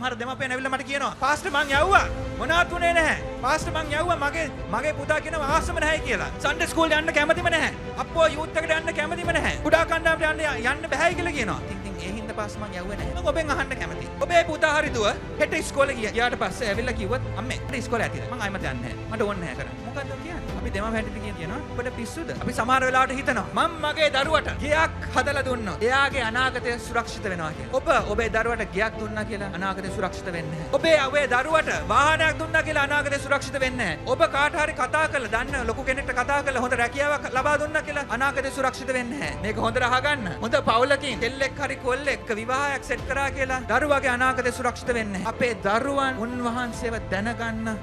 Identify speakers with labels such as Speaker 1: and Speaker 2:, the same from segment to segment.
Speaker 1: සමහර දෙමාපියන් ඇවිල්ලා මට කියනවා පාස්ටර් මං යවුවා මොනවත් උනේ නැහැ. පාස්ටර් මං යවුවා මගේ පුතා කියනවා ආසම නැහැ කියලා. සන්ඩේ ස්කූල් යන්න කැමතිම නැහැ. අප්පෝ යූත් එකට යන්න කැමතිම නැහැ. කුඩා කණ්ඩායමට යන්න බැහැයි කියලා කියනවා. ඉතින් ඒ හින්දා පාස්ටර් මං යවුවේ නැහැ. මම ඔබෙන් අහන්න කැමතියි. ඔබේ පුතා හරි දුව හෙට ඉස්කෝලේ ගියාට පස්සේ ඇවිල්ලා කිව්වොත් අම්මේ හෙට ඉස්කෝලේ ඇතිද? මං ආයෙත් යන්නේ නැහැ. මට ඕනේ නැහැ කරන්න. මොකද්ද කියන්නේ? අපි දෙමාපියන් හැටියට කියනවා ඔබට පිස්සුද? අපි සමහර වෙලාවට හිතනවා මම මගේ දරුවට ගියක් හදලා දුන්නොත් එයාගේ අනාගතය සුරක්ෂිත වෙනවා කියලා. ඔබේ දරුවට ගියක් දුන්නා කියලා අනාගතය සුරක්ෂිත වෙන්නේ නැහැ. ඔබේ දරුවට වාහනයක් දුන්නා කියලා අනාගතය සුරක්ෂිත වෙන්නේ නැහැ. ඔබ කාට හරි කතා කරලා දන්න ලොකු කෙනෙක්ට කතා කරලා හොඳ රැකියාවක් ලබා දුන්නා කියලා අනාගතය සුරක්ෂිත වෙන්නේ නැහැ. මේක හොඳට අහගන්න. හොඳ පවුලකින් කෙල්ලෙක් හරි කොල්ලෙක් විවාහයක් සෙට් කරා කියලා දරුවාගේ අනාගතය සුරක්ෂිත වෙන්නේ නැහැ. අපේ දරුවන් උන්වහන්සේව දැනගන්න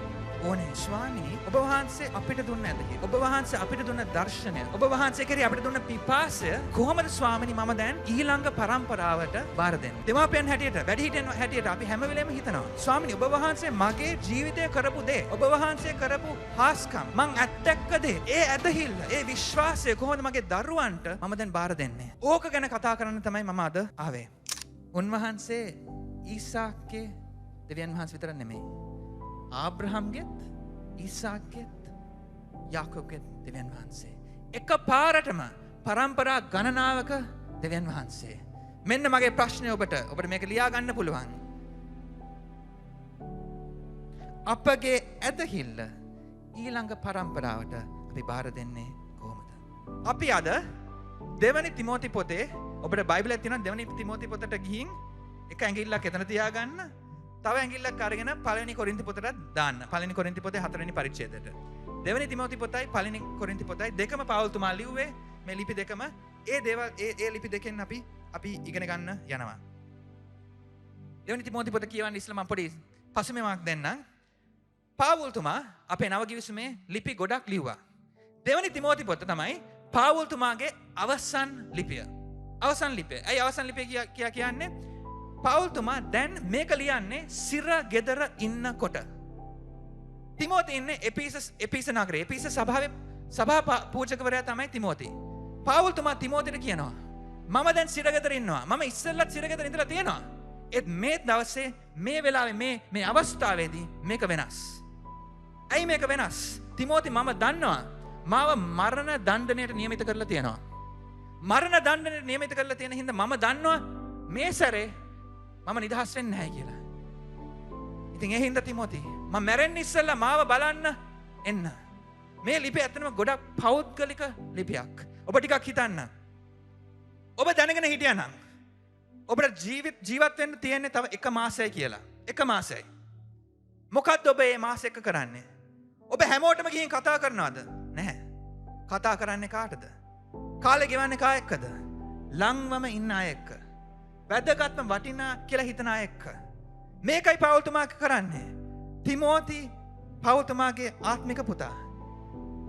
Speaker 1: ඕනේ. ස්වාමීනි ඔබ වහන්සේ අපිට දුන්න ඇද කියලා. ඔබ වහන්සේ අපිට දුන්න දර්ශනය. ඔබ වහන්සේ කෙරෙහි අපිට දුන්න පිපාසය කොහොමද ස්වාමීනි මම දැන් ඊළඟ පරම්පරාවට බාර දෙන්නේ? දෙමාපියන් හැටියට, වැඩිහිටියන් හැටියට අපි හැම වෙලේම හිතනවා ස්වාමීනි ඔබ වහන්සේ මගේ ජීවිතය කරපු දේ, ඔබ වහන්සේ කරපු හාස්කම්, මං ඇත්තක්ක දේ, ඒ ඇදහිල්ල, ඒ විශ්වාසය කොහොමද මගේ දරුවන්ට මම දැන් බාර දෙන්නේ? ඕක ගැන කතා කරන්න තමයි මම අද ආවේ. උන්වහන්සේ ඊසාක්ගේ දෙවියන් වහන්සේ විතර නෙමෙයි. ආබ්‍රහම්ගෙත් ඊසාක්ගෙත් යාකෝබ්ගෙත් දෙවියන් වහන්සේ. එක පාරටම පරම්පරා ගණනාවක දෙවියන් වහන්සේ. මෙන්න මගේ ප්‍රශ්නය ඔබට මේක ලියා ගන්න පුළුවන්. අපගේ ඇදහිල්ල ඊළඟ පරම්පරාවට අපි බාර දෙන්නේ කොහොමද? අපි අද දෙවනි තිමෝති පොතේ ඔබට බයිබලයේ තියෙන දෙවනි තිමෝති පොතට ගිහින් එක ඇඟිල්ලක් එතන තියාගන්න. තව ඇඟිල්ලක් අරගෙන පළවෙනි කොරින්ති පොතට දාන්න. පළවෙනි කොරින්ති පොතේ 4 වෙනි පරිච්ඡේදයට. දෙවෙනි තිමෝති පොතයි පළවෙනි කොරින්ති පොතයි දෙකම පවුල්තුමා ලිව්වේ. මේ ලිපි දෙකම ඒ දේවල් ඒ ලිපි දෙකෙන් අපි ඉගෙන ගන්න යනවා. දෙවෙනි තිමෝති පොත කියවන්න ඉස්සෙල්ලා මම පොඩි පසුබිමක් දෙන්නම්. පාවුල්තුමා අපේ නව කිවිසුමේ ලිපි ගොඩක් ලිව්වා. දෙවෙනි තිමෝති පොත තමයි පාවුල්තුමාගේ අවසන් ලිපිය. අවසන් ලිපිය. ඇයි අවසන් ලිපිය කියන්නේ? පවුල්තුමා දැන් මේක ලියන්නේ සිර ගෙදර ඉන්නකොට. තිමෝති ඉන්නේ එපීස නගරේ. එපීස සභා පූජකවරයා තමයි තිමෝති. පවුල්තුමා තිමෝතිට කියනවා මම දැන් සිර ගෙදර ඉන්නවා. මම ඉස්සෙල්ලත් සිර ගෙදර ඉඳලා තියෙනවා. ඒත් මේ දවසේ මේ වෙලාවේ මේ අවස්ථාවේදී මේක වෙනස්. ඇයි මේක වෙනස්? තිමෝති මම දන්නවා මාව මරණ දණ්ඩනයට නියමිත කරලා තියෙනවා. මරණ දණ්ඩනයට නියමිත කරලා තියෙන හින්දා මම දන්නවා මේ සැරේ මම නිදහස් වෙන්නේ නැහැ කියලා. ඉතින් ඒ හින්දා තිමෝති මම මැරෙන්න ඉස්සෙල්ලා මාව බලන්න එන්න. මේ ලිපිය ඇත්තටම ගොඩක් පෞද්ගලික ලිපියක්. ඔබ ටිකක් හිතන්න. ඔබ දැනගෙන හිටියා නම් ඔබට ජීවත් වෙන්න තියෙන්නේ තව එක මාසයයි කියලා. එක මාසයයි. මොකද්ද ඔබ මේ මාස එක කරන්නේ? ඔබ හැමෝටම ගිහින් කතා කරනවද? නැහැ. කතා කරන්නේ කාටද? කාලේ ගෙවන්නේ කා එක්කද? ලංවම ඉන්න අය එක්ක. වැදගත්ම වටිනා කියලා හිතන අය එක්ක. මේකයි පවුල්තුමා කරන්නේ. තිමෝති පවුල්තුමාගේ ආත්මික පුතා.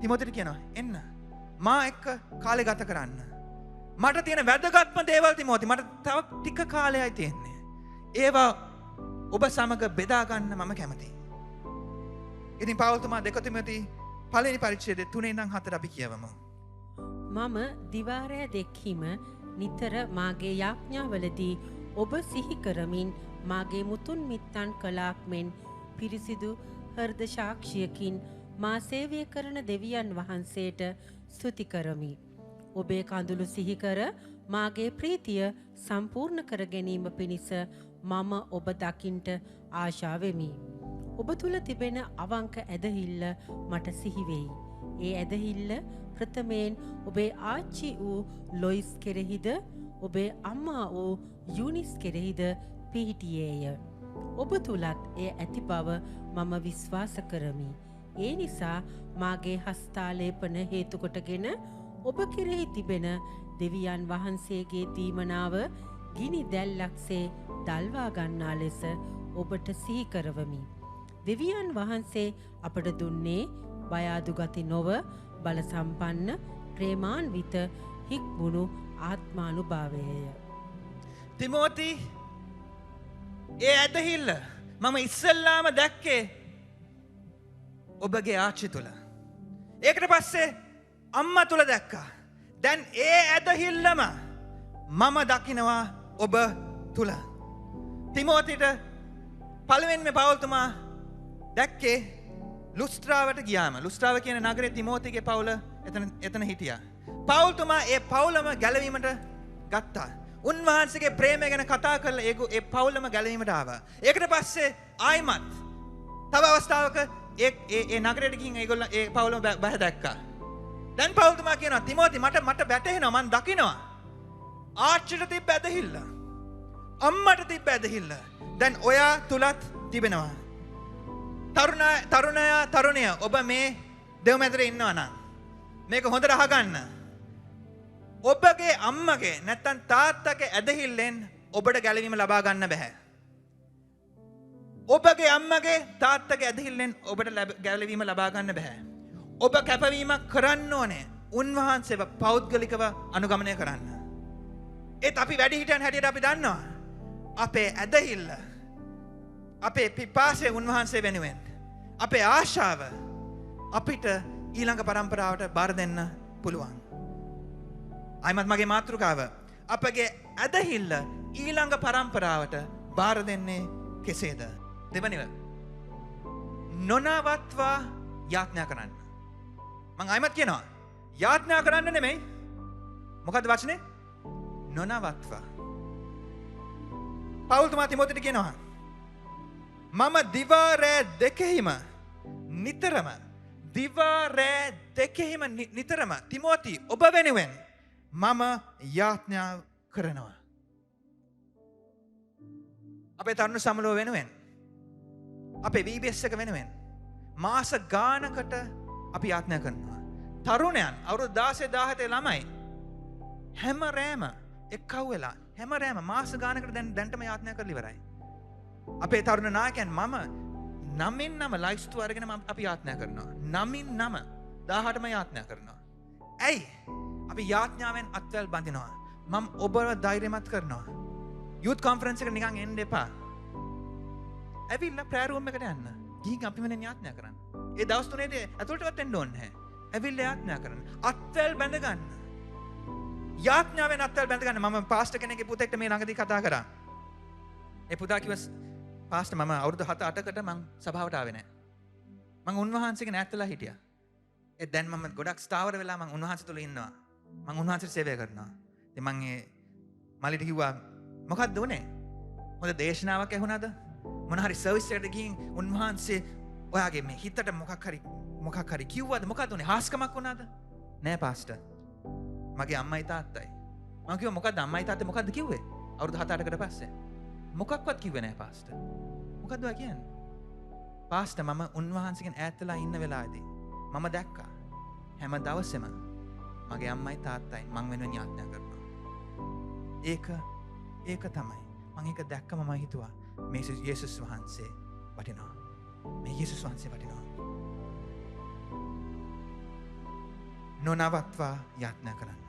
Speaker 1: තිමෝතිට කියනවා එන්න මා එක්ක කාලේ ගත කරන්න. මට තියෙන වැදගත්ම දේවල් තිමෝති මට තව ටික කාලයයි තියෙන්නේ. ඒවා ඔබ සමග බෙදා ගන්න මම කැමතියි. ඉතින් පවුල්තුමා 2 තිමෝති පළවෙනි පරිච්ඡේදයේ 3 ඉඳන් 4 අපි කියවමු.
Speaker 2: මම දිවාරය දෙක්හිම නිතර මාගේ යාඥාවලදී ඔබ සිහි කරමින් මාගේ මුතුන් මිත්තන් කලාක් මෙන් පිරිසිදු හෘද සාක්ෂියකින් මා සේවය කරන දෙවියන් වහන්සේට ස්තුති කරමි. ඔබේ කඳුළු සිහි කර මාගේ ප්‍රීතිය සම්පූර්ණ කර ගැනීම පිණිස මම ඔබ දකින්ට ආශා වෙමි. ඔබ තුල තිබෙන අවංක ඇදහිල්ල මට සිහි වෙයි. ඒ ඇදහිල්ල ප්‍රථමයෙන් ඔබේ ආච්චි වූ ලොයිස් කෙරෙහිද ඔබේ අම්මා වූ යුනිස් කෙරෙහිද පිහිටියේය. ඔබ තුලත් එය ඇති බව මම විශ්වාස කරමි. ඒ නිසා මාගේ හස්තාලේපන හේතු කොටගෙන ඔබ කෙරෙහි තිබෙන දෙවියන් වහන්සේගේ දීමනාව ගිනි දැල්ලක්සේ දල්වා ගන්නා ලෙස ඔබට සිහි කරවමි. දෙවියන් වහන්සේ අපට දුන්නේ බය අඩු ගති නොව බල සම්පන්න ප්‍රේමාන්විත හික්මුණු ආත්මානුභාවයය.
Speaker 1: තිමෝති ඒ ඇදහිල්ල මම ඉස්සෙල්ලාම දැක්කේ ඔබගේ ආච්චි තුල. ඒකට පස්සේ අම්මා තුල දැක්කා. දැන් ඒ ඇදහිල්ලම මම දකිනවා ඔබ තුල. තිමෝතිට පළවෙනිම පවුල්තුමා දැක්කේ ලුස්ත්‍රාවට ගියාම. ලුස්ත්‍රාව කියන නගරේ තිමෝතිගේ පවුල එතන හිටියා. පවුල්තුමා ඒ පවුලම ගැලවීමට ගත්තා. උන්වහන්සේගේ ප්‍රේමය ගැන කතා කරලා ඒ පවුලම ගැලවීමට ආවා. ඒකට පස්සේ ආයිමත් තව අවස්ථාවක ඒ නගරයට ගිහින් ඒගොල්ලෝ ඒ පවුලම බහ දැක්කා. දැන් පවුල්තුමා කියනවා තිමෝති මට වැටහෙනවා මම දකිනවා. ආච්චිට තිබ්බ ඇදහිල්ල. අම්මට තිබ්බ ඇදහිල්ල. දැන් ඔයා තුලත් තිබෙනවා. තරුණය ඔබ මේ දෙව් මැදට ඉන්නවා නම් මේක හොඳට අහගන්න. ඔබගේ අම්මගේ නැත්තම් තාත්තගේ ඇදහිල්ලෙන් ඔබට ගැලවීම ලබා ගන්න බෑ. ඔබගේ අම්මගේ තාත්තගේ ඇදහිල්ලෙන් ඔබට ගැලවීම ලබා ගන්න බෑ. ඔබ කැපවීමක් කරන්න ඕනේ. උන්වහන්සේව පෞද්ගලිකව අනුගමනය කරන්න. ඒත් අපි වැඩිහිටියන් හැටියට අපි දන්නවා. අපේ ඇදහිල්ල අපේ පිපාසය උන්වහන්සේ වෙනුවෙන්. අපේ ආශාව අපිට ඊළඟ පරම්පරාවට බාර දෙන්න පුළුවන්. අයිමත් මගේ මාතෘකාව. අපගේ ඇදහිල්ල ඊළඟ පරම්පරාවට බාර දෙන්නේ කෙසේද? දෙවනිව. නොනවත්වා යාඥා කරන්න. මං අයිමත් කියනවා. යාඥා කරන්න නෙමෙයි. මොකද්ද වචනේ? නොනවත්වා. පවුල්තුමා තිමෝතිට කියනවා. මම දිවා රෑ දෙකෙහිම නිතරම නිතරම තිමෝති ඔබ වෙනුවෙන් මම යාඥා කරනවා. අපේ තරුණ සමළුව වෙනුවෙන් අපේ VBS එක වෙනුවෙන් මාස ගානකට අපි යාඥා කරනවා. තරුණයන් අවුරුදු 16 17 ළමයි හැම රෑම එක්කව වෙලා හැම රෑම මාස ගානකට දැන්ටම යාඥා කරලා ඉවරයි. අපේ තරුණ නායකයන් මම 9 ලයිස්තු අරගෙන අපි යාඥා කරනවා. 9 18ම යාඥා කරනවා. ඇයි? අපි යාඥාවෙන් අත්වැල් බඳිනවා. මම ඔබව ධෛර්යමත් කරනවා. යූත් කොන්ෆරන්ස් එකට නිකන් එන්න එපා. ඇවිල්ලා ප්‍රේයර් රූම් එකට යන්න. ගිහින් අපි වෙනින් යාඥා කරන්න. ඒ දවස් තුනේදී ඇතුළටවත් එන්න ඕනේ නැහැ. ඇවිල්ලා යාඥා කරන්න. අත්වැල් බැඳ ගන්න. යාඥාවෙන් අත්වැල් බැඳ ගන්න. මම පාස්ටර් කෙනෙක්ගේ පුතෙක්ට මේ ළඟදී කතා කරා. ඒ පුතා කිව්වා පාස්ටර් මම අවුරුදු 7-8කට මං සභාවට ආවේ නැහැ. මං උන්වහන්සේගෙන් ඈත් වෙලා හිටියා. ඒ දැන් මම ගොඩක් ස්ථාවර වෙලා මං උන්වහන්සේ තුල ඉන්නවා. මං උන්වහන්සේට සේවය කරනවා. ඉතින් මං ඒ මල්ලිට කිව්වා මොකක්ද උනේ? හොඳ දේශනාවක් ඇහුණාද? මොන හරි සර්විස් එකට ගිහින් උන්වහන්සේ ඔයාගේ මේ හිතට මොකක් හරි කිව්වද? මොකක්ද උනේ? හාස්කමක් වුණාද? නෑ පාස්ටර්. මගේ අම්මයි තාත්තයි. මං කිව්වා මොකද්ද අම්මයි තාත්තේ මොකද්ද කිව්වේ? අවුරුදු 7-8කට පස්සේ. මොකක්වත් කිව්වේ නෑ පාස්ටර්. මොකද්ද ඔයා කියන්නේ? පාස්ටර් මම උන්වහන්සේගෙන් ඈත් වෙලා ඉන්න වෙලාවේදී මම දැක්කා හැම දවසෙම මගේ අම්මයි තාත්තයි මං වෙනුවෙන් යාඥා කරනවා. ඒක තමයි. මං ඒක දැක්කම මම හිතුවා මේ යේසුස් වහන්සේ වටිනවා. මේ යේසුස් වහන්සේ වටිනවා. නොනවත්වා යාඥා කරන්න.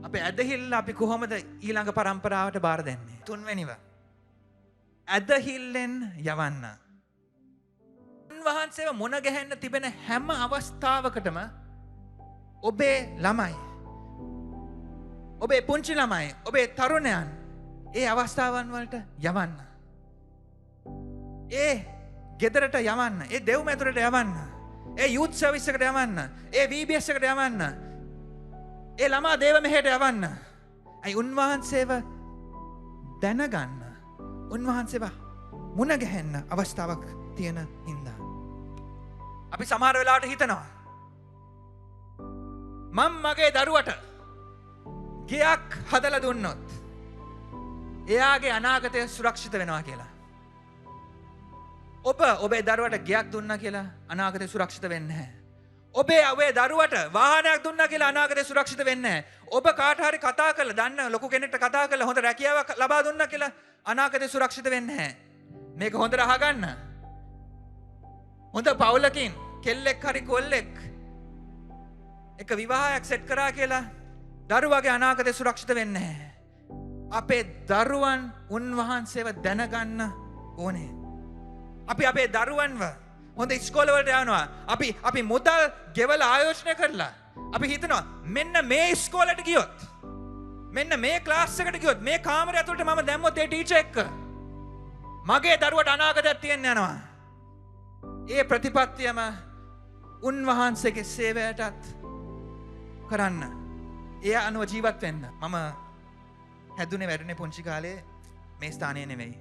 Speaker 1: අපේ ඇදහිල්ල අපි කොහොමද ඊළඟ පරම්පරාවට බාර දෙන්නේ? තුන්වෙනිව ඇදහිල්ලෙන් යවන්න. උන්වහන්සේව මුණ ගැහෙන්න තිබෙන හැම අවස්ථාවකටම ඔබේ ළමයි, ඔබේ පුංචි ළමයි, ඔබේ තරුණයන් ඒ අවස්ථාවන් වලට යවන්න. ඒ ගෙදරට යවන්න, ඒ දෙව් මැදුරට යවන්න, ඒ යූත් සර්විස් එකට යවන්න, ඒ VBS එකට යවන්න, ඒ ළමා දේව මෙහෙට යවන්න. ඇයි? උන්වහන්සේව දැනගන්න, උන්වහන්සේව මුණ ගැහෙන්න අවස්ථාවක් තියෙන හින්දා. අපි සමහර වෙලාවට හිතනවා මම මගේ දරුවට ගෙයක් හදලා දුන්නොත් එයාගේ අනාගතය සුරක්ෂිත වෙනවා කියලා. ඔබේ දරුවට ගෙයක් දුන්නා කියලා අනාගතය සුරක්ෂිත වෙන්නේ නැහැ. ඔබේ දරුවට වාහනයක් දුන්නා කියලා අනාගතය සුරක්ෂිත වෙන්නේ නැහැ. ඔබ කාට හරි කතා කරලා දන්න ලොකු කෙනෙක්ට කතා කරලා හොඳ රැකියාවක් ලබා දුන්නා කියලා අනාගතය සුරක්ෂිත වෙන්නේ නැහැ. මේක හොඳට අහගන්න. හොඳ පවුලකින් කෙල්ලෙක් හරි කොල්ලෙක් එක විවාහයක් සෙට් කරා කියලා දරුවගේ අනාගතය සුරක්ෂිත වෙන්නේ නැහැ. අපේ දරුවන් උන්වහන්සේව දැනගන්න ඕනේ. අපි අපේ දරුවන්ව හොඳ ඉස්කෝලවලට යනවා. අපි මුදල් ගෙවලා ආයෝජනය කරලා අපි හිතනවා මෙන්න මේ ඉස්කෝලේට ගියොත්, මෙන්න මේ ක්ලාස් එකට ගියොත්, මේ කාමරය ඇතුළට මම දැම්මොත් ඒ ටීචර් එක්ක මගේ දරුවට අනාගතයක් තියෙන්න යනවා. ඒ ප්‍රතිපත්තියම උන්වහන්සේගේ සේවයටත් කරන්න. ඒ අනුව ජීවත් වෙන්න. මම හැදුනේ වැඩුනේ පුංචි කාලේ මේ ස්ථානයේ නෙමෙයි.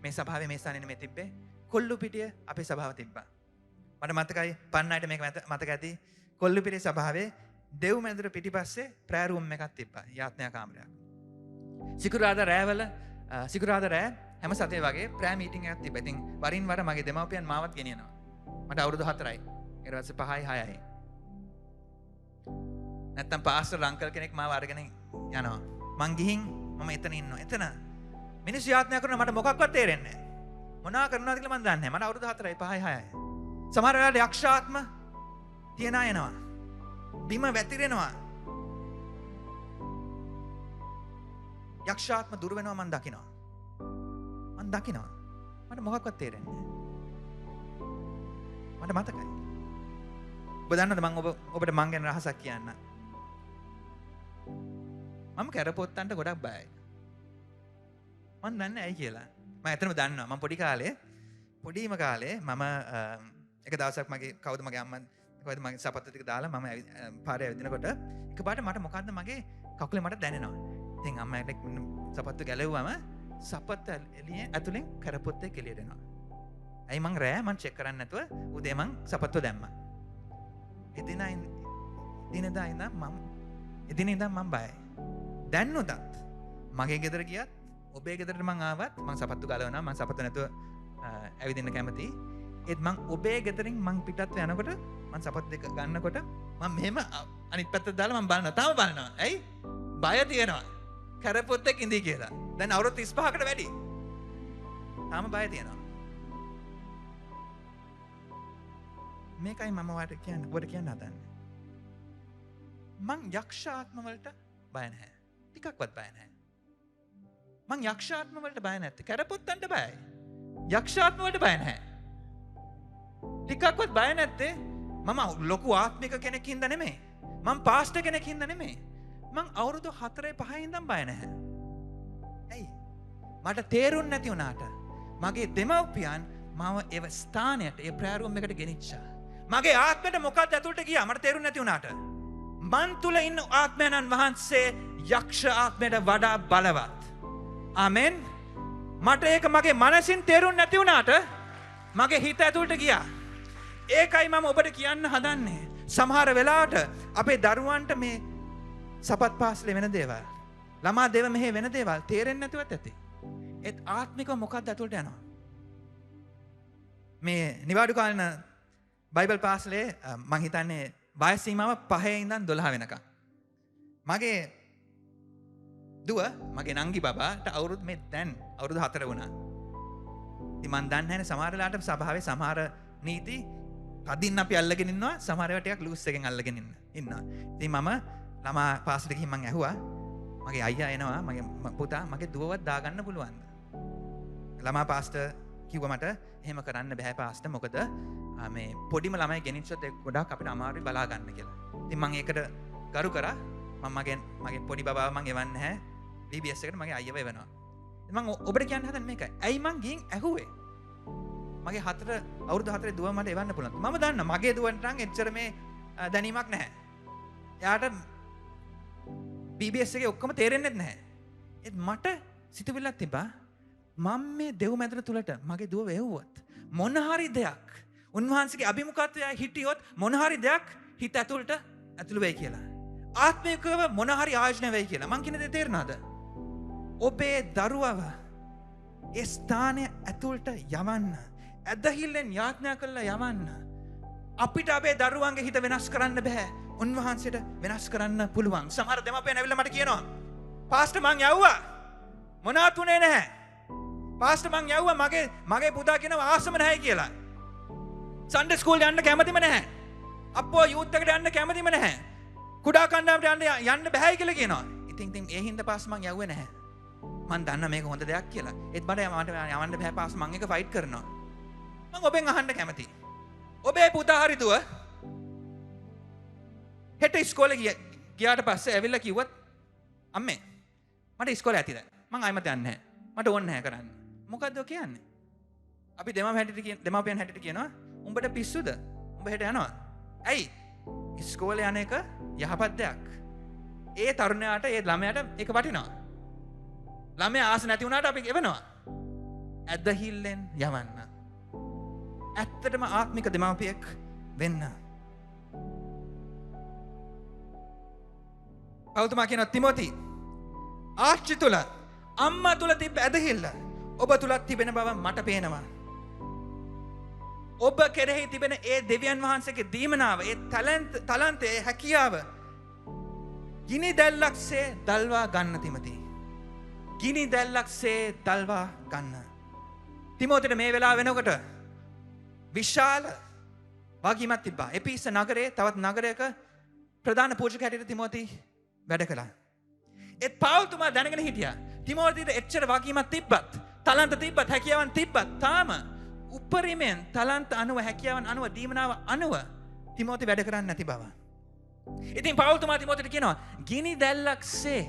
Speaker 1: මේ සභාවේ මේ ස්ථානයේ නෙමෙයි තිබ්බේ. කොල්ලුපිටිය අපේ සභාව තිබ්බා. මට මතකයි පන්නයිට මේක මතක ඇති. කොල්ලුපිටිය සභාවේ දෙව් මැදුර පිටිපස්සේ ප්‍රෑ රූම් එකක් තිබ්බා. යාත්‍නා කාමරයක්. සිකුරාදා රෑ හැම සතේ වගේ ප්‍රෑ මීටින් එකක් තිබ්බා. ඉතින් වරින් වර මගේ දෙමව්පියන් මාවත් ගෙනියනවා. මට අවුරුදු 4යි. ඊට පස්සේ 5යි 6යි. නැත්තම් පාස්ටර් අංකල් කෙනෙක් මාව අරගෙන යනවා. මං ගිහින් මම එතන ඉන්නවා. එතන මිනිස්සු යාත්‍නා කරනවා මට මොකක්වත් තේරෙන්නේ නැහැ. මොනවා කරනවද කියලා මන් දන්නේ නැහැ. මට අවුරුදු 4යි 5යි 6යි. සමහර වෙලාවට යක්ෂාත්ම තියන අය එනවා. බිම වැතිරෙනවා. යක්ෂාත්ම දුර වෙනවා මන් දකිනවා. මට මොකක්වත් තේරෙන්නේ නැහැ. මට මතකයි. ඔබ දන්නවද මම ඔබට මං ගැන රහසක් කියන්න. මම කැරපොත්තන්ට ගොඩක් බයයි. මන් දන්නේ ඇයි කියලා. මම ඇත්තටම දන්නවා. මම පොඩිම කාලේ මම එක දවසක් මගේ අම්මා කොහෙද මගේ සපත්තු ටික දාලා මම පාරේ ඇවිදිනකොට එකපාරට මට මොකද්ද මගේ කකුලේ මට දැනෙනවා. ඉතින් අම්මට සපත්තු ගැලෙව්වම සපත්ත එළිය ඇතුලෙන් කරපොත්තේ කෙලියට එනවා. ඇයි මං රෑ මං චෙක් කරන්නේ නැතුව උදේ මං සපත්තුව දැම්මා. එදිනෙදා ඉඳන් මම බයයි. දැන්නුදත් මගේ ගෙදර ගියත් ඔබේ ගෙදරට මං ආවත් මං සපත්තු ගලවනවා. මං සපත්තු නැතුව ඇවිදින්න කැමතියි. ඒත් මං ඔබේ ගෙදරින් මං පිටත් යනකොට මං සපත්තු දෙක ගන්නකොට මම මෙහෙම අනිත් පැත්තට දාලා මං බලනවා. තාම බලනවා. ඇයි? බය තියෙනවා. කරපොත්තෙක් ඉඳී කියලා. දැන් අවුරුදු 35කට වැඩි. තාම බය තියෙනවා. මේකයි මම ඔයාලට කියන්න හදන්නේ. මං යක්ෂාත්ම වලට බය නැහැ. ටිකක්වත් බය නැහැ. මං යක්ෂාත්ම වලට බය නැත්තේ. කරපොත්තන්ට බයයි. යක්ෂාත්ම වලට බය නැහැ. ටිකක්වත් බය නැත්තේ මම ලොකු ආත්මික කෙනෙක් හින්දා නෙමෙයි. මං පාස්ටර් කෙනෙක් හින්දා නෙමෙයි. මං අවුරුදු 4 5 ඉඳන් බය නැහැ. ඇයි? මට තේරුන්නේ නැති වුණාට මගේ දෙමව්පියන් මාව ඒ ස්ථානයට ඒ ප්‍රෑ රූම් එකට ගෙනිච්චා. මගේ ආත්මයට මොකක්ද ඇතුළට ගියා මට තේරුන්නේ නැති වුණාට මන් තුල ඉන්න ආත්මයන්න් වහන්සේ යක්ෂ ආත්මයට වඩා බලවත්. ආමෙන්. මට ඒක මගේ මනසින් තේරුන්නේ නැති වුණාට මගේ හිත ඇතුළට ගියා. ඒකයි මම ඔබට කියන්න හදන්නේ. සමහර වෙලාවට අපේ දරුවන්ට මේ සපත් පාසලේ වෙන දේවල් ළමා දේව මෙහෙ වෙන දේවල් තේරෙන්නේ නැතුවත් ඇති. ඒත් ආත්මිකව මොකක්ද ඇතුළට යනවා. මේ නිවාඩු කාලේන බයිබල් පාසලේ මං හිතන්නේ වයස සීමාව 5 ඉඳන් 12 වෙනකම්. මගේ දුව මගේ නංගි බබාට අවුරුදු 4 වුණා. ඉතින් මං දන්නේ නැහැ සමහර වෙලාවට සභාවේ සමහර නීති තදින් අපි අල්ලගෙන ඉන්නවා සමහර ඒවා ටිකක් ලූස් එකෙන් අල්ලගෙන ඉන්නවා. ඉතින් මම ළමා පාසලට ගිහින් මං ඇහුවා මගේ අයියා එනවා මගේ පුතා මගේ දුවවත් දාගන්න පුළුවන්ද? ළමා පාස්ටර් කිව්වා මට එහෙම කරන්න බෑ පාස්ටර් මොකද මේ පොඩිම ළමයි ගෙනිච්චොත් ඒක ගොඩක් අපිට අමාරුයි බලා ගන්න කියලා. ඉතින් මං ඒකට ගරු කරා මම මගේ පොඩි බබාව මං එවන්නේ නැහැ BBS එකට මගේ අයියව එවනවා. ඉතින් මං ඔබට කියන්න හදන්නේ මේකයි. ඇයි මං ගිහින් ඇහුවේ? මගේ අවුරුදු 4 දුව මට එවන්න පුළුවන්. මම දන්නවා මගේ දුවන්ට නම් එච්චර මේ දැනීමක් නැහැ. එයාට BBS එකේ ඔක්කොම තේරෙන්නේ නැහැ. ඒත් මට සිතුවිල්ලක් තිබ්බා මම මේ දෙව් මැදුර තුලට මගේ දුව වෙවුවොත් මොන හරි දෙයක් උන්වහන්සේගේ අභිමුඛත්වය හිටියොත් මොන හරි දෙයක් හිත ඇතුළට වෙයි කියලා. ආත්මිකව මොන හරි ආයෝජනය වෙයි කියලා. මං කියන දේ තේරෙනවද? ඔබේ දරුවව ඒ ස්ථානය ඇතුළට යවන්න. ඇදහිල්ලෙන් යාඥා කරලා යවන්න. අපිට අපේ දරුවන්ගේ හිත වෙනස් කරන්න බෑ. උන්වහන්සේට වෙනස් කරන්න පුළුවන්. සමහර දෙමාපියන් ඇවිල්ලා මට කියනවා පාස්ටර් මං යවුවා මොනවත් උනේ නැහැ. පාස්ටර් මං යවුවා මගේ පුතා කියනවා ආසම නැහැ කියලා. සන්ඩේ ස්කූල් යන්න කැමතිම නැහැ. අප්පෝ යූත් එකට යන්න කැමතිම නැහැ. කුඩා කණ්ඩායමට යන්න බෑයි කියලා කියනවා. ඉතින් ඒ හින්දා පාස්ටර් මං යවුවේ නැහැ. මං දන්නා මේක හොඳ දෙයක් කියලා. ඒත් මට යවන්න බෑ පාස්ටර් මං එක ෆයිට් කරනවා. මං ඔබෙන් අහන්න කැමතියි. ඔබේ පුතා හරි දුව හෙට ඉස්කෝලේ ගියාට පස්සේ ඇවිල්ලා කිව්වත් අම්මේ මට ඉස්කෝලේ ඇතිද? මං ආයෙමත් යන්නේ නැහැ. මට ඕනේ නැහැ කරන්න. මොකද්ද කියන්නේ? අපි දෙමාපියන් හැටියට කියනවා උඹට පිස්සුද? උඹ හෙට යනවා. ඇයි? ඉස්කෝලේ යන එක යහපත් දෙයක්. ඒ තරුණයාට ඒ ළමයාට ඒක වටිනවා. ළමයා ආස නැති වුණාට අපි එවනවා. ඇදහිල්ලෙන් යවන්න. ඇත්තටම ආත්මික දෙමාපියෙක් වෙන්න. පෞතුමා කියනවා තිමෝති ආච්චි තුල අම්මා තුල තිබ්බ ඇදහිල්ල ඔබ තුලත් තිබෙන බව මට පේනවා. ඔබ කෙරෙහි තිබෙන ඒ දෙවියන් වහන්සේගේ දීමනාව, ඒ තාලන්තය, ඒ හැකියාව ගිනි දැල්ලක්සේ දල්වා ගන්න තිමති. ගිනි දැල්ලක්සේ දල්වා ගන්න. තිමෝතිට මේ වෙලාව වෙනකොට විශාල වගකීමක් තිබ්බා. එපිස නගරේ තවත් නගරයක ප්‍රධාන පූජක හැටියට තිමෝති වැඩ කළා. ඒත් පවුල්තුමා දැනගෙන හිටියා. තිමෝතිට එච්චර වගකීමක් තිබ්බත්, තාලන්ත තිබ්බත්, හැකියාවන් තිබ්බත් තාම උපරිමෙන් තාලන්ත අනුව, හැකියාවන් අනුව, දීමනාව අනුව තිමෝති වැඩ කරන්නේ නැති බව. ඉතින් පවුල්තුමා තිමෝතිට කියනවා ගිනි දැල්ලක්සේ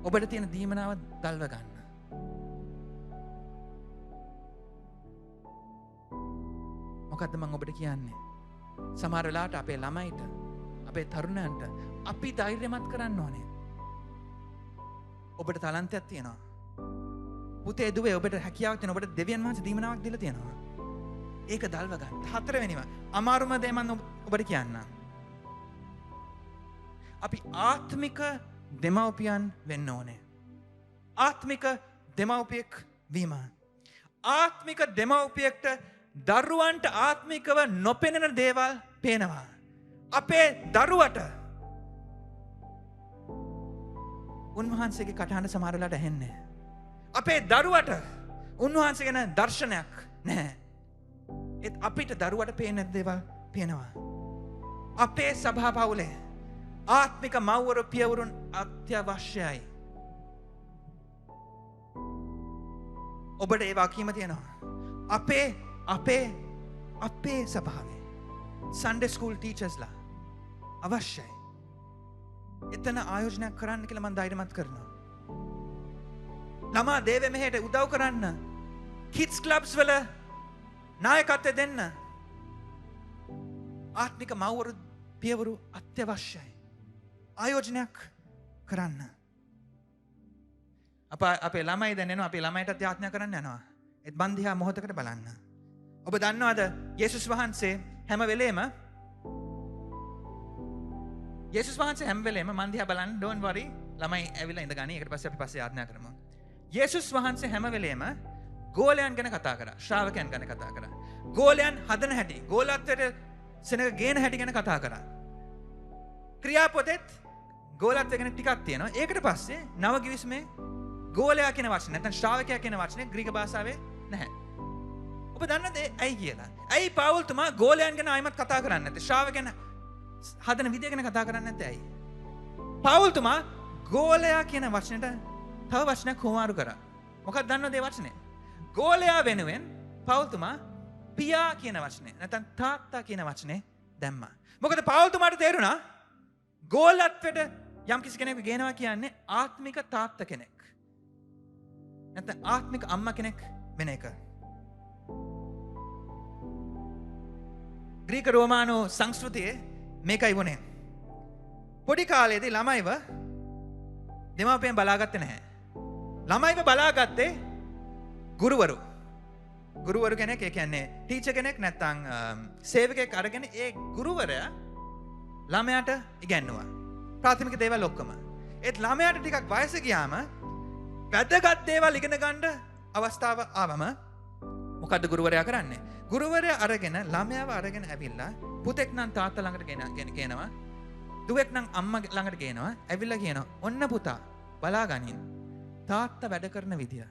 Speaker 1: ඔබට තියෙන දීමනාව දල්ව ගන්න. මොකද්ද මම ඔබට කියන්නේ? සමහර වෙලාවට අපේ ළමයිට, අපේ තරුණයන්ට අපි ධෛර්යමත් කරන්න ඕනේ. ඔබට තාලන්තයක් තියෙනවා. පුතේ දුවේ ඔබට හැකියාවක් තියෙනවා. ඔබට දෙවියන් වහන්සේ දීමනාවක් දීලා තියෙනවා. ඒක දල්ව ගන්න. හතරවෙනිව අමාරුම දේ මම ඔබට කියන්නම්. අපි ආත්මික දෙමව්පියන් වෙන්න ඕනේ. ආත්මික දෙමව්පියෙක් වීම. ආත්මික දෙමව්පියෙක්ට දරුවන්ට ආත්මිකව නොපෙනෙන දේවල් පේනවා. අපේ දරුවට උන්වහන්සේගේ කටහඬ සමහර වෙලාවට ඇහෙන්නේ. අපේ දරුවට උන්වහන්සේ ගැන දර්ශනයක් නැහැ. ඒත් අපිට දරුවට පේන දේවල් පේනවා. අපේ සභා පවුලේ ආත්මික මව්වරු පියවරුන් අත්‍යවශ්‍යයි. ඔබට ඒ වගකීම තියෙනවා. අපේ සභාවේ සන්ඩේ ස්කූල් ටීචර්ස්ලා අවශ්‍යයි. එතන ආයෝජනයක් කරන්න කියලා මම ධෛර්යමත් කරනවා. ළමා දේව මෙහෙට උදව් කරන්න, කිඩ්ස් ක්ලබ්ස් වල නායකත්වය දෙන්න ආත්මික මව්වරු පියවරු අත්‍යවශ්‍යයි. ආයෝජනයක් කරන්න. අපේ ළමයි දැන් එනවා. අපේ ළමයිටත් යාඥා කරන්න යනවා. ඒත් මන් දිහා මොහොතකට බලන්න. ඔබ දන්නවද යේසුස් වහන්සේ හැම වෙලේම මන් දිහා බලන්න, don't worry, ළමයි ඇවිල්ලා ඉඳ ගනි. ඒකට පස්සේ අපි පස්සේ යාඥා කරමු. යේසුස් වහන්සේ හැම වෙලේම ගෝලයන් ගැන කතා කරා, ශ්‍රාවකයන් ගැන කතා කරා. ගෝලයන් හදන හැටි, ගෝලත්වයට සෙනග ගේන හැටි ගැන කතා කරා. ක්‍රියාපොතෙත් ගෝලත්වය ගැන ටිකක් තියෙනවා. ඒකට පස්සේ නව කිවිස්මේ ගෝලයා කියන වචනේ, නැත්නම් ශ්‍රාවකයා කියන වචනේ ග්‍රීක භාෂාවේ නැහැ. ඔබ දන්නද ඇයි කියලා? ඇයි පවුල්තුමා ගෝලයන් ගැන ආයිමත් කතා කරන්නේ නැත්තේ? ශ්‍රාවකයන් හදන විදිය ගැන කතා කරන්නේ නැත්තේ ඇයි? පවුල්තුමා ගෝලයා කියන වචනෙට තව වචනයක් හොමාරු කරා. මොකක්ද දන්නවද ඒ වචනේ? ගෝලයා වෙනුවෙන් පවුල්තුමා පියා කියන වචනේ, නැත්නම් තාත්තා කියන වචනේ දැම්මා. මොකද පවුල්තුමාට තේරුණා ගෝලත්වයට යම් කිසි කෙනෙකු ගේනවා කියන්නේ ආත්මික තාත්තා කෙනෙක්, නැත්නම් ආත්මික අම්මා කෙනෙක් වෙන එක. ග්‍රීක රෝමානු සංස්කෘතියේ මේකයි වුණේ. පොඩි කාලේදී ළමයිව දෙමාපියන් බලාගත්තේ නැහැ. ළමයිව බලාගත්තේ ගුරුවරු. ගුරුවරු කෙනෙක්, ඒ කියන්නේ ටීචර් කෙනෙක් නැත්නම් සේවකයෙක් අරගෙන ඒ ගුරුවරයා ළමයාට ඉගැන්නුවා. ප්‍රාථමික දේවල් ඔක්කොම. ඒත් ළමයාට ටිකක් වයස ගියාම වැදගත් දේවල් ඉගෙන ගන්න අවස්ථාව ආවම මොකද්ද ගුරුවරයා කරන්නේ? ගුරුවරයා අරගෙන ළමයාව අරගෙන ඇවිල්ලා පුතෙක් නම් තාත්තා ළඟට ගෙනවා, දුවෙක් නම් අම්මා ළඟට ගෙනවා. ඇවිල්ලා කියනවා ඔන්න පුතා බලාගනින් තාත්තා වැඩ කරන විදිය.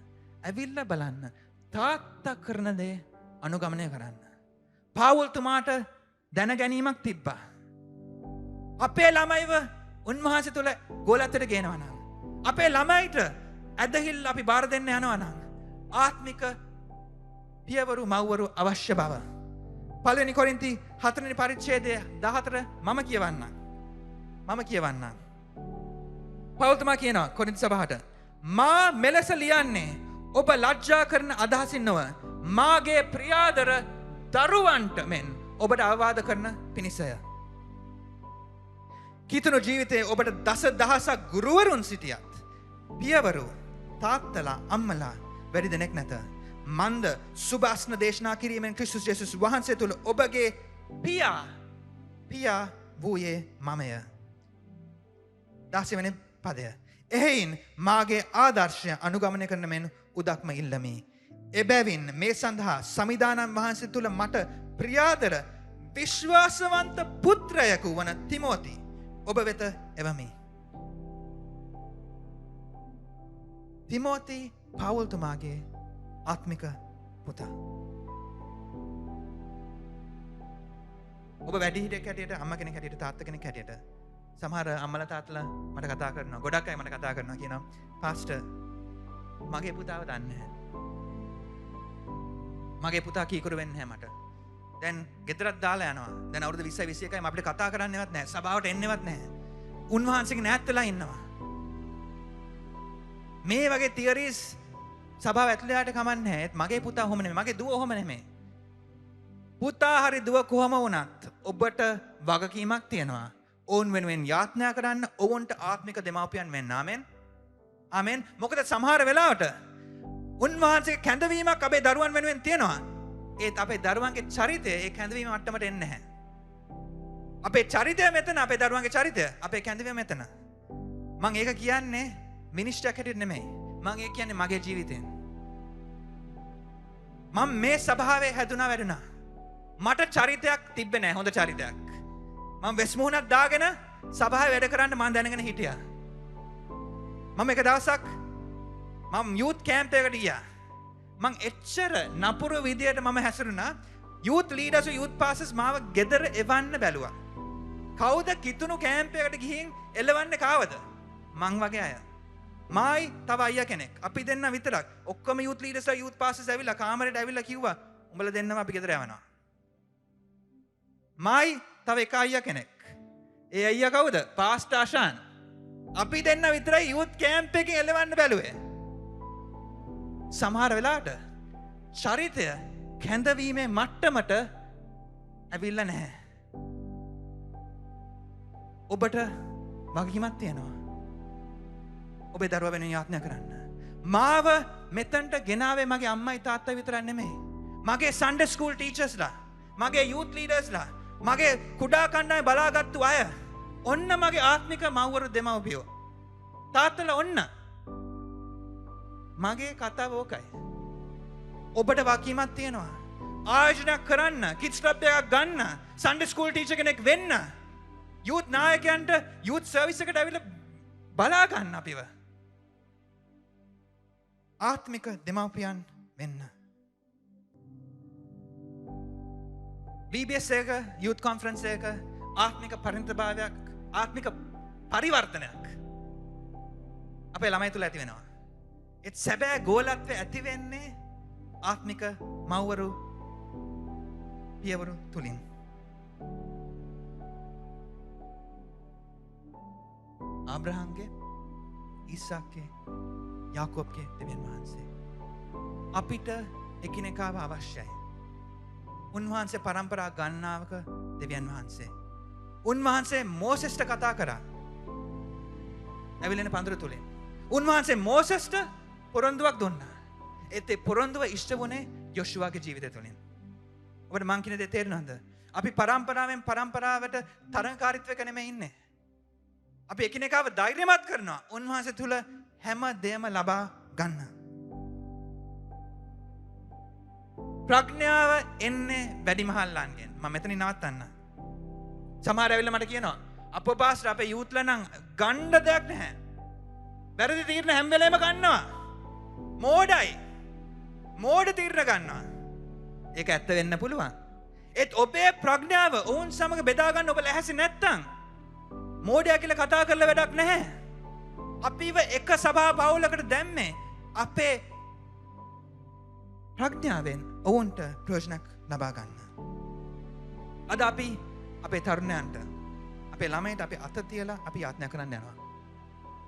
Speaker 1: ඇවිල්ලා බලන්න තාත්තා කරන දේ අනුගමනය කරන්න. පාවුල්තුමාට දැන ගැනීමක් තිබ්බා. අපේ ළමයිව උන්වහන්සේ තුල ගෝලත්වයට ගේනවා නම්, අපේ ළමයිට ඇදහිල්ල අපි බාර දෙන්න යනවා නම් ආත්මික පියවරු මව්වරු අවශ්‍ය බව. පළවෙනි කොරින්ති 4 වෙනි පරිච්ඡේදය 14 මම කියවන්නම්. පවුල්තුමා කියනවා කොරින්ති සභාවට, මා මෙලෙස ලියන්නේ ඔබ ලජ්ජා කරන අදහසින් නොව මාගේ ප්‍රියාදර දරුවන්ට මෙන් ඔබට අවවාද කරන පිණිසය. කිතුණු ජීවිතයේ ඔබට දස දහසක් ගුරුවරුන් සිටියත් පියවරු තාත්තලා අම්මලා වැඩි දෙනෙක් නැත. මන්ද සුභාස්න දේශනා කිරීමෙන් ක්‍රිස්තුස් යේසුස් වහන්සේ තුළ ඔබගේ පියා වූයේ මමය. 10 වෙනි පදය. එහෙයින් මාගේ ආදර්ශය අනුගමනය කරන මෙන් උදක්ම ඉල්ලමි. එබැවින් මේ සඳහා සමිදානම් වහන්සේ තුළ මට ප්‍රියාදර විශ්වාසවන්ත පුත්‍රයෙකු වන තිමෝති ඔබ වෙත එවමි. තිමෝති පවුල්තුමාගේ ආත්මික පුතා. ඔබ වැඩිහිටියෙක් හැටියට අම්ම කෙනෙක් හැටියට තාත්තා කෙනෙක් හැටියට සමහර අම්මලා තාත්තලා මට කතා කරනවා. ගොඩක් අය මට කතා කරනවා කියනවා පාස්ටර් මගේ පුතාව දන්නේ නැහැ. මගේ පුතා කීකරු වෙන්නේ නැහැ මට. දැන් ගෙදරත් දාලා යනවා. දැන් අවුරුදු 20 21යි මම අපිට කතා කරන්නේවත් නැහැ. සභාවට එන්නේවත් නැහැ. උන්වහන්සේගේ නෑත් වෙලා ඉන්නවා. මේ වගේ තියරිස් සභාව ඇතුළේ කමන්නේ නැහැ. මගේ පුතා ඔහොම නෙමෙයි. මගේ දුව ඔහොම නෙමෙයි. පුතා හරි දුව කොහම වුණත් ඔබට වගකීමක් තියෙනවා. ඔවුන් වෙනුවෙන් යාඥා කරන්න, ඔවුන්ට ආත්මික දෙමාපියන් වෙන්න. ආමෙන්. ආමෙන්. මොකද සමහර වෙලාවට උන්වහන්සේගේ කැඳවීමක් අපේ දරුවන් වෙනුවෙන් තියෙනවා. ඒත් අපේ දරුවන්ගේ චරිතය ඒ කැඳවීම මට්ටමට එන්නේ නැහැ. අපේ චරිතය මෙතන, අපේ දරුවන්ගේ චරිතය, අපේ කැඳවීම මෙතන. මම ඒක කියන්නේ මිනිස්ටර් හැටියට නෙමෙයි. මම ඒක කියන්නේ මගේ ජීවිතයෙන්. මම මේ සභාවේ හැදුනා වැඩුණා. මට චරිතයක් තිබ්බේ නැහැ, හොඳ චරිතයක්. මම වෙස්මුහුණක් දාගෙන සභාවේ වැඩ කරන්න මම දැනගෙන හිටියා. මම එක දවසක් මම යූත් කැම්ප් එකකට ගියා. මං එච්චර නපුරු විදියට මම හැසිරුණා. යූත් ලීඩර්ස් යූත් පාසස් මාව ගෙදර එවන්න බැලුවා. කවුද කිතුණු කැම්ප් එකකට ගිහින් එලවන්නේ කාවද? මං වගේ අය. මායි තව අයියා කෙනෙක්. අපි දෙන්න විතරක්. ඔක්කොම යූත් ලීඩර්ස්ලා යූත් පාසස් ඇවිල්ලා කාමරේට ඇවිල්ලා කිව්වා උඹලා දෙන්නම අපි ගෙදර යවනවා. මායි තව එක අයියා කෙනෙක්. ඒ අයියා කවුද? පාස්ටර් ආෂාන්. අපි දෙන්න විතරයි යූත් කැම්ප් එකකින් එලවන්න බැලුවේ. සමහර වෙලාවට චරිතය කැඳවීමේ මට්ටමට ඇවිල්ලා නැහැ. ඔබට වගකීමක් තියෙනවා. ඔබේ දරුවා වෙනුවෙන් යාඥා කරන්න. මාව මෙතනට ගෙනාවේ මගේ අම්මයි තාත්තයි විතරක් නෙමෙයි. මගේ සන්ඩේ ස්කූල් ටීචර්ස්ලා, මගේ යූත් ලීඩර්ස්ලා, මගේ කුඩා කණ්ඩායම බලාගත්තු අය. ඔන්න මගේ ආත්මික මව්වරු දෙමව්පියෝ. තාත්තලා ඔන්න මගේ කතාව ඕකයි. ඔබට වගකීමක් තියෙනවා. ආයෝජනයක් කරන්න, කිඩ්ස් ක්ලබ් එකක් ගන්න, සන්ඩේ ස්කූල් ටීචර් කෙනෙක් වෙන්න, යූත් නායකයන්ට යූත් සර්විස් එකට ඇවිල්ලා බලා ගන්න අපිව. ආත්මික දෙමාපියන් වෙන්න. VBS එක යූත් කොන්ෆරන්ස් එක ආත්මික පරිණතභාවයක්, ආත්මික පරිවර්තනයක් අපේ ළමයි තුල ඇති වෙනවා. ඒත් සැබෑ ගෝලත්වය ඇති වෙන්නේ ආත්මික මව්වරු පියවරු තුලින්. ආබ්‍රහම්ගේ, ඊසාක්ගේ, යාකෝබ්ගේ දෙවියන් වහන්සේ අපිට එකිනෙකාව අවශ්‍යයි. උන්වහන්සේ පරම්පරා ගණනාවක දෙවියන් වහන්සේ. උන්වහන්සේ මෝසෙස්ට කතා කරා ඇවිලෙන පඳුර තුලින්. උන්වහන්සේ මෝසෙස්ට පොරොන්දුවක් දුන්නා. ඒත් ඒ පොරොන්දුව ඉෂ්ට වුණේ යොෂුවාගේ ජීවිතය තුලින්. ඔබට මං කියන දේ තේරෙනවද? අපි පරම්පරාවෙන් පරම්පරාවට තරංකාරීත්වයක නෙමෙයි ඉන්නේ. අපි එකිනෙකාව ධෛර්යමත් කරනවා. උන්වහන්සේ තුල හැම දෙයක්ම ලබා ගන්න. ප්‍රඥාව එන්නේ වැඩිමහල්ලන්ගෙන්. මම මෙතනින් නවත්තන්න. සමහර ඇවිල්ලා මට කියනවා අපෝ පාස්ටර් අපේ යූත්ලා නම් ගන්න දෙයක් නැහැ. වැරදි තීරණ හැම වෙලේම ගන්නවා. මෝඩයි. මෝඩ තීරණ ගන්නවා. ඒක ඇත්ත වෙන්න පුළුවන්. ඒත් ඔබේ ප්‍රඥාව ඔවුන් සමග බෙදා ගන්න ඔබ ලැහැසි නැත්තම් මෝඩයා කියලා කතා කරලා වැඩක් නැහැ. අපිව එක සභා පවුලකට දැම්මේ අපේ ප්‍රඥාවෙන් ඔවුන්ට ප්‍රයෝජනක් ලබා ගන්න. අද අපි අපේ තරුණයන්ට, අපේ ළමයින්ට අපි අත තියලා අපි යාඥා කරන්න යනවා.